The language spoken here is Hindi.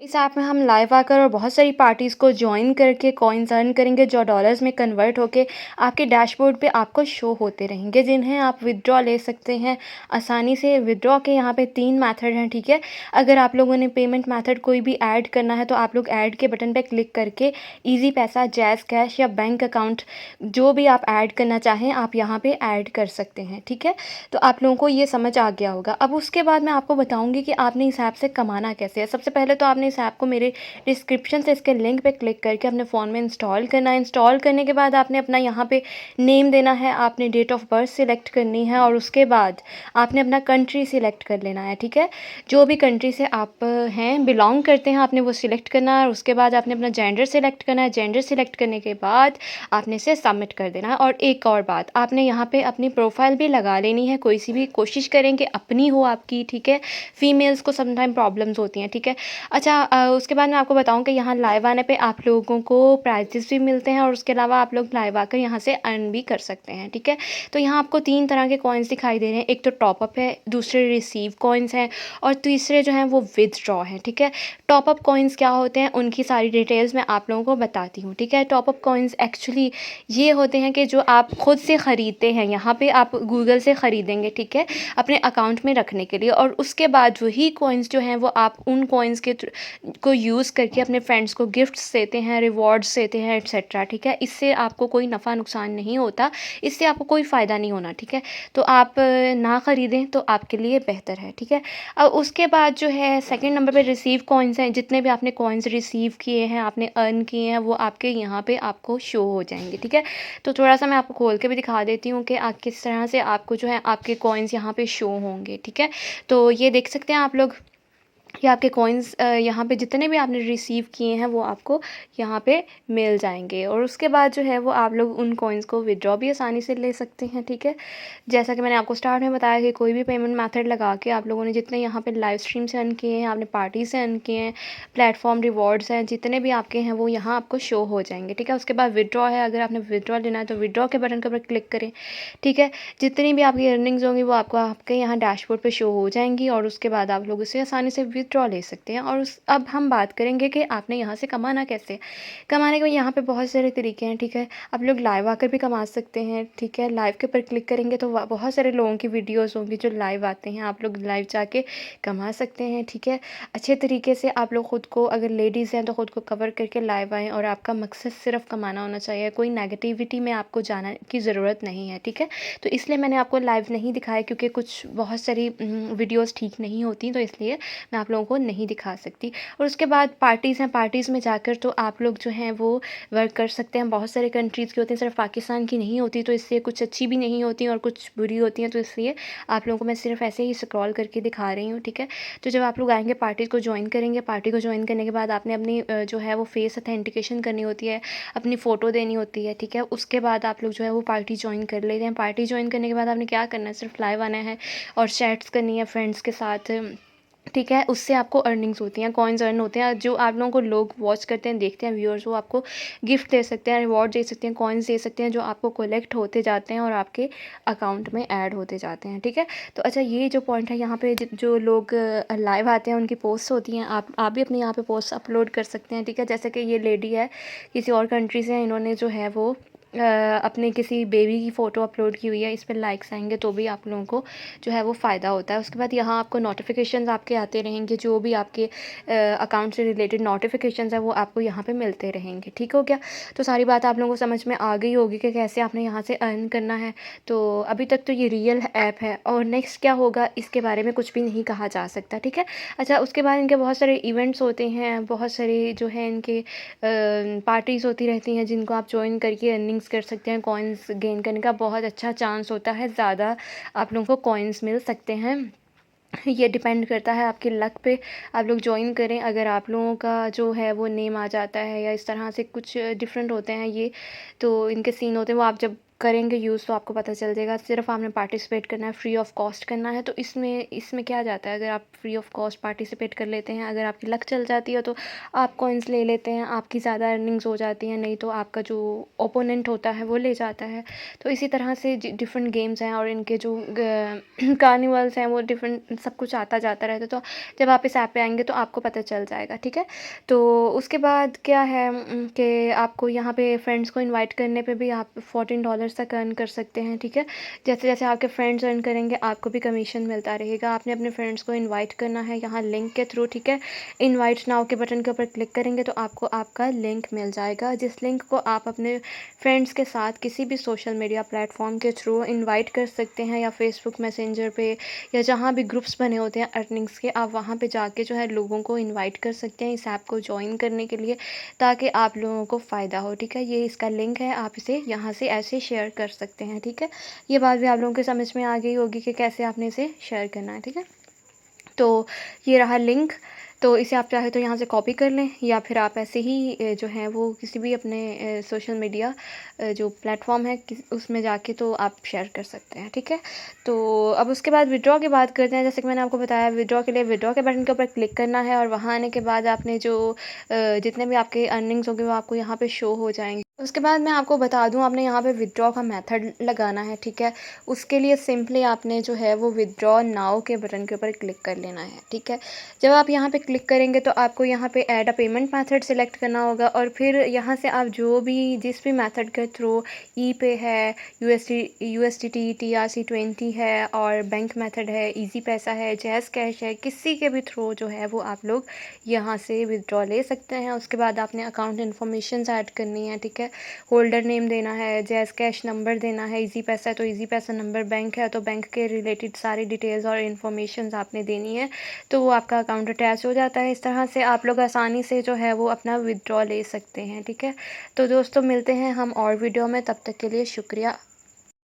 इस ऐप में हम लाइव आकर और बहुत सारी पार्टीज़ को जॉइन करके कॉइन्स अर्न करेंगे जो डॉलर्स में कन्वर्ट होके आपके डैशबोर्ड पे आपको शो होते रहेंगे, जिन्हें आप विथड्रॉ ले सकते हैं आसानी से। विथड्रॉ के यहाँ पे 3 मेथड हैं, ठीक है? अगर आप लोगों ने पेमेंट मेथड कोई भी ऐड करना है तो आप लोग ऐड के बटन पे क्लिक करके ईज़ी पैसा, जैज़ कैश या बैंक अकाउंट जो भी आप ऐड करना चाहें आप यहाँ पे ऐड कर सकते हैं, ठीक है? तो आप लोगों को ये समझ आ गया होगा। अब उसके बाद मैं आपको बताऊँगी कि आपने इस ऐप से कमाना कैसे है। सबसे पहले तो आपने इस ऐप को मेरे डिस्क्रिप्शन से इसके लिंक पे क्लिक करके अपने फ़ोन में इंस्टॉल करना है। इंस्टॉल करने के बाद आपने अपना यहाँ पे नेम देना है, आपने डेट ऑफ़ बर्थ सिलेक्ट करनी है और उसके बाद आपने अपना कंट्री सिलेक्ट कर लेना है, ठीक है? जो भी कंट्री से आप हैं, बिलॉन्ग करते हैं, आपने वो सिलेक्ट करना है और उसके बाद आपने अपना जेंडर सिलेक्ट करना है। जेंडर सिलेक्ट करने के बाद आपने इसे सबमिट कर देना है। और एक और बात, आपने यहाँ पे अपनी प्रोफ़ाइल भी लगा लेनी है, कोई सी भी कोशिश करें कि अपनी हो आपकी, ठीक है? फ़ीमेल्स को समटाइम प्रॉब्लम्स होती हैं, ठीक है? अच्छा, उसके बाद मैं आपको बताऊँ कि यहाँ लाइव आने पे आप लोगों को प्राइज़ेज़ भी मिलते हैं और उसके अलावा आप लोग लाइव आकर यहाँ से अर्न भी कर सकते हैं, ठीक है? तो यहाँ आपको 3 तरह के कॉइन्स दिखाई दे रहे हैं। एक तो टॉप अप है, दूसरे रिसीव कॉइन्स हैं और तीसरे जो हैं वो विथड्रॉ हैं, ठीक है? टॉप अप कॉइन्स क्या होते हैं, उनकी सारी डिटेल्स मैं आप लोगों को बताती हूँ, ठीक है? टॉप अप कॉइन्स एक्चुअली ये होते हैं कि जो आप खुद से ख़रीदते हैं, यहाँ पे आप गूगल से ख़रीदेंगे, ठीक है? अपने अकाउंट में रखने के लिए और उसके बाद वही कॉइन्स जो हैं वो आप उन कॉइन्स के को यूज़ करके अपने फ्रेंड्स को गिफ्ट्स देते हैं, रिवॉर्ड्स देते हैं एटसेट्रा, ठीक है? इससे आपको कोई नफ़ा नुकसान नहीं होता, इससे आपको कोई फ़ायदा नहीं होना, ठीक है? तो आप ना ख़रीदें तो आपके लिए बेहतर है, ठीक है? अब उसके बाद जो है सेकंड नंबर पे रिसीव कॉइन्स हैं। जितने भी आपने कॉइन्स रिसीव किए हैं, आपने अर्न किए हैं, वो आपके यहाँ पे आपको शो हो जाएँगे, ठीक है? तो थोड़ा-सा मैं आपको खोल के भी दिखा देती हूँ कि किस तरह से आपको जो है आपके कॉइन्स यहाँ पे शो होंगे, ठीक है? तो ये देख सकते हैं आप लोग कि आपके कॉइन्स यहाँ पे जितने भी आपने रिसीव किए हैं वो आपको यहाँ पे मिल जाएँगे और उसके बाद जो है वो आप लोग उन कॉइन्स को विथड्रॉ भी आसानी से ले सकते हैं, ठीक है? जैसा कि मैंने आपको स्टार्ट में बताया कि कोई भी पेमेंट मेथड लगा के आप लोगों ने जितने यहाँ पे लाइव स्ट्रीम से अर्न किए हैं, आपने पार्टी से अर्न किए हैं, प्लेटफ़ॉर्म रिवॉर्ड्स हैं, जितने भी आपके हैं वो यहाँ आपको शो हो जाएँगे, ठीक है? उसके बाद विथड्रॉ है, अगर आपने विथड्रॉ लेना है तो विथड्रॉ के बटन के ऊपर क्लिक करें, ठीक है? जितनी भी आपकी अर्निंग्स होंगी वो आपको आपके यहाँ डैशबोर्ड पे शो हो जाएँगी और उसके बाद आप लोग उसे आसानी से विथड्रॉ ले सकते हैं। और उस अब हम बात करेंगे कि आपने यहाँ से कमाना कैसे है। कमाने के यहाँ पे बहुत सारे तरीके हैं, ठीक है? आप लोग लाइव आकर भी कमा सकते हैं, ठीक है? लाइव के ऊपर क्लिक करेंगे तो बहुत सारे लोगों की वीडियोज़ होंगी जो लाइव आते हैं, आप लोग लाइव जाके कमा सकते हैं, ठीक है? अच्छे तरीके से आप लोग ख़ुद को, अगर लेडीज़ हैं तो ख़ुद को कवर करके लाइव आएँ और आपका मकसद सिर्फ़ कमाना होना चाहिए, कोई नेगेटिविटी में आपको जाना की ज़रूरत नहीं है, ठीक है? तो इसलिए मैंने आपको लाइव नहीं दिखाया क्योंकि कुछ बहुत सारी वीडियोज़ ठीक नहीं होती, तो इसलिए मैं आप लोगों को नहीं दिखा सकती। और उसके बाद पार्टीज़ हैं, पार्टीज़ में जाकर तो आप लोग जो हैं वो वर्क कर सकते हैं। बहुत सारे कंट्रीज़ की होती हैं, सिर्फ पाकिस्तान की नहीं होती, तो इसलिए कुछ अच्छी भी नहीं होती और कुछ बुरी होती हैं, तो इसलिए आप लोगों को मैं सिर्फ ऐसे ही स्क्रॉल करके दिखा रही हूँ, ठीक है? तो जब आप लोग आएँगे पार्टी को जॉइन करेंगे, पार्टी को जॉइन करने के बाद आपने अपनी जो है वो फेस ऑथेंटिकेशन करनी होती है, अपनी फ़ोटो देनी होती है, ठीक है? उसके बाद आप लोग जो है वो पार्टी जॉइन कर लेते हैं। पार्टी जॉइन करने के बाद आपने क्या करना है, सिर्फ लाइव आना है और चैट्स करनी है फ्रेंड्स के साथ, ठीक है? उससे आपको अर्निंग्स होती हैं, कॉइन्स अर्न होते हैं। जो आप लोगों को लोग वॉच करते हैं, देखते हैं व्यूअर्स, वो आपको गिफ्ट दे सकते हैं, रिवॉर्ड दे सकते हैं, कॉइन्स दे सकते हैं जो आपको कलेक्ट होते जाते हैं और आपके अकाउंट में ऐड होते जाते हैं, ठीक है? तो अच्छा, ये जो पॉइंट है यहाँ पे जो लोग लाइव आते हैं उनकी पोस्ट होती हैं, आप भी अपने यहाँ पे पोस्ट अपलोड कर सकते हैं, ठीक है? जैसे कि ये लेडी है, किसी और कंट्री से है, इन्होंने जो है वो अपने किसी बेबी की फ़ोटो अपलोड की हुई है, इस पर लाइक्स आएंगे तो भी आप लोगों को जो है वो फ़ायदा होता है। उसके बाद यहाँ आपको नोटिफिकेशंस आपके आते रहेंगे, जो भी आपके अकाउंट से रिलेटेड नोटिफिकेशंस हैं वो आपको यहाँ पे मिलते रहेंगे, ठीक हो गया? तो सारी बात आप लोगों को समझ में आ गई होगी कि कैसे आपने यहाँ से अर्न करना है। तो अभी तक तो ये रियल ऐप है और नेक्स्ट क्या होगा इसके बारे में कुछ भी नहीं कहा जा सकता, ठीक है? अच्छा, उसके बाद इनके बहुत सारे इवेंट्स होते हैं, बहुत सारे जो है इनके पार्टीज़ होती रहती हैं जिनको आप ज्वाइन करके अर्निंग्स कर सकते हैं। कॉइन्स गेन करने का बहुत अच्छा चांस होता है, ज़्यादा आप लोगों को कॉइन्स मिल सकते हैं। ये डिपेंड करता है आपके लक पे। आप लोग ज्वाइन करें, अगर आप लोगों का जो है वो नेम आ जाता है या इस तरह से कुछ डिफरेंट होते हैं ये, तो इनके सीन होते हैं वो आप जब करेंगे यूज़ तो आपको पता चल जाएगा। सिर्फ़ आपने पार्टिसिपेट करना है, फ्री ऑफ कॉस्ट करना है। तो इसमें इसमें क्या जाता है, अगर आप फ्री ऑफ कॉस्ट पार्टिसिपेट कर लेते हैं, अगर आपकी लक चल जाती है तो आप कॉइन्स ले लेते हैं, आपकी ज़्यादा अर्निंग्स हो जाती हैं, नहीं तो आपका जो ओपोनेंट होता है वो ले जाता है। तो इसी तरह से डिफरेंट गेम्स हैं और इनके जो कार्निवल्स हैं वो डिफरेंट सब कुछ आता जाता रहता है। तो जब आप इस ऐप पे आएँगे तो आपको पता चल जाएगा, ठीक है। तो उसके बाद क्या है कि आपको यहाँ पे फ्रेंड्स को इनवाइट करने पे भी आप $14 तक अर्न कर सकते हैं, ठीक है। जैसे-जैसे आपके फ्रेंड्स अर्न करेंगे आपको भी कमीशन मिलता रहेगा। आपने अपने फ्रेंड्स को इनवाइट करना है यहाँ लिंक के थ्रू, ठीक है। इनवाइट नाउ के बटन के ऊपर क्लिक करेंगे तो आपको आपका लिंक मिल जाएगा, जिस लिंक को आप अपने फ्रेंड्स के साथ किसी भी सोशल मीडिया प्लेटफॉर्म के थ्रू इनवाइट कर सकते हैं, या फेसबुक मैसेंजर पे या जहाँ भी ग्रुप्स बने होते हैं अर्निंग्स के, आप वहाँ पे जाके जो है लोगों को इनवाइट कर सकते हैं इस ऐप को ज्वाइन करने के लिए, ताकि आप लोगों को फ़ायदा हो, ठीक है। ये इसका लिंक है, आप इसे यहाँ से ऐसे शेयर कर सकते हैं, ठीक है। ये बात भी आप लोगों के समझ में आ गई होगी कि कैसे आपने इसे शेयर करना है, ठीक है। तो ये रहा लिंक। तो इसे आप चाहे तो यहाँ से कॉपी कर लें, या फिर आप ऐसे ही जो है वो किसी भी अपने सोशल मीडिया जो प्लेटफॉर्म है उसमें जाके तो आप शेयर कर सकते हैं, ठीक है। तो अब उसके बाद विड्रॉ की बात करते हैं। जैसे कि मैंने आपको बताया, विड्रॉ के लिए विड्रॉ के बटन के ऊपर क्लिक करना है, और वहाँ आने के बाद आपने जो जितने भी आपके अर्निंग्स होंगे वो आपको यहाँ पे शो हो जाएंगे। उसके बाद मैं आपको बता दूं, आपने यहाँ पे विड्रॉ का मेथड लगाना है, ठीक है। उसके लिए सिंपली आपने जो है वो विड्रॉ नाउ के बटन के ऊपर क्लिक कर लेना है, ठीक है। जब आप यहाँ पे क्लिक करेंगे तो आपको यहाँ पे ऐड अ पेमेंट मेथड सेलेक्ट करना होगा, और फिर यहाँ से आप जिस भी मेथड के थ्रू ई पे है, USDT TRC20 है, और बैंक मेथड है, इजी पैसा है, जैज़ कैश है, किसी के भी थ्रू जो है वो आप लोग यहाँ से विड्रॉ ले सकते हैं। उसके बाद आपने अकाउंट इन्फॉर्मेशन ऐड करनी है, ठीक है। होल्डर नेम देना है, जैज़ कैश नंबर देना है, इजी पैसा है तो इजी पैसा नंबर, बैंक है तो बैंक के रिलेटेड सारी डिटेल्स और इन्फॉर्मेशन आपने देनी है, तो वो आपका अकाउंट अटैच हो जाता है। इस तरह से आप लोग आसानी से जो है वो अपना विड्रॉ ले सकते हैं, ठीक है। तो दोस्तों मिलते हैं हम और वीडियो में, तब तक के लिए शुक्रिया।